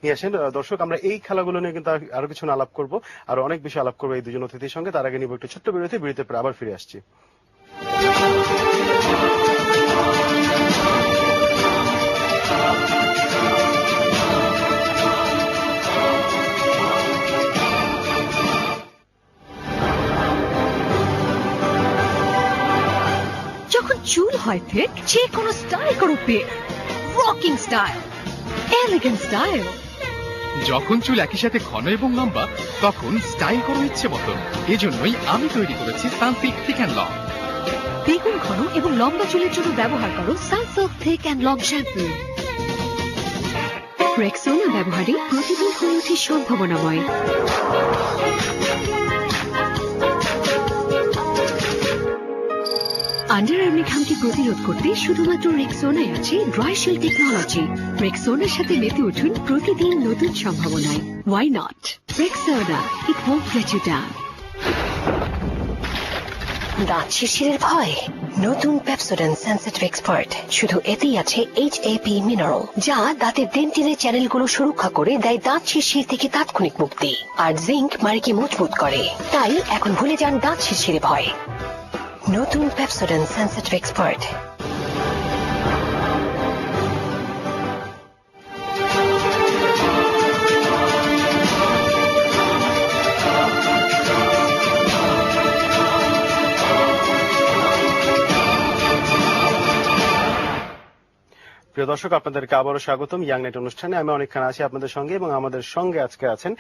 নিয়ে আসেন। দর্শক, আমরা এই খেলাগুলো নিয়ে কিন্তু আরো কিছু আলাপ করব, আর অনেক বেশি আলাপ করবো এই দুজন অতিথির সঙ্গে। তার আগে নিব একটু ছোট্ট বিরতির পর আবার ফিরে আসছি। যখন চুল হয় ঠিক, যে কোনো স্টাইল করো pick. Rocking style, elegant style. যখন চুল একই সাথে ঘন এবং লম্বা, তখন স্টাইল করো ইচ্ছে মতন। এজন্যই আমি তৈরি করেছি সানসিল্ক থিক অ্যান্ড লং। দ্বিগুণ ঘন এবং লম্বা চুলের জন্য ব্যবহার করো Sunsilk thick and long shampoo. Rexona ব্যবহারে প্রতিদিন হয়ে ওঠে সম্ভাবনাময়। আন্ডার আর্মের ঘামকে প্রতিরোধ করতে শুধুমাত্র রেক্সোনায় আছে ড্রাই শিল্ড টেকনোলজি। রেক্সোনার সাথে মেতে উঠুন প্রতিদিন নতুন সম্ভাবনায়। Why not? Rexona, it won't let you down. দাঁত শিরশিরের ভয়? নতুন পেপসোডেন্ট সেনসিটিভ এক্সপার্ট। শুধু এতেই আছে HAP মিনারেল, যা দাঁতের ডেন্টিনের চ্যানেলগুলো সুরক্ষা করে দেয় দাঁত শিরশির থেকে তাৎক্ষণিক মুক্তি, আর জিঙ্ক মাড়িকে মজবুত করে। তাই এখন ভুলে যান দাঁত শিরশিরে ভয়। নতুন পেপসোডেন্ট সেনসিটিভ এক্সপার্ট। প্রিয় দর্শক, আপনাদেরকে আবারও স্বাগতম ইয়াং নাইট অনুষ্ঠানে। আমি অনেক খান আছি আপনাদের সঙ্গে, এবং আমাদের সঙ্গে আজকে আছেন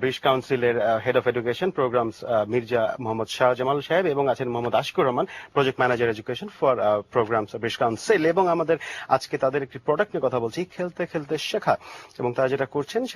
ব্রিটিশ কাউন্সিলের head of education programs Mirza Mohammad Shahjamal সাহেব, এবং আছেন Mohammad Ashikur Rahman, project manager education for programs British council. এবং আমাদের আজকে তাদের একটি প্রোডাক্ট নিয়ে কথা বলছি, খেলতে খেলতে শেখা। এবং তারা যেটা করছেন সেটা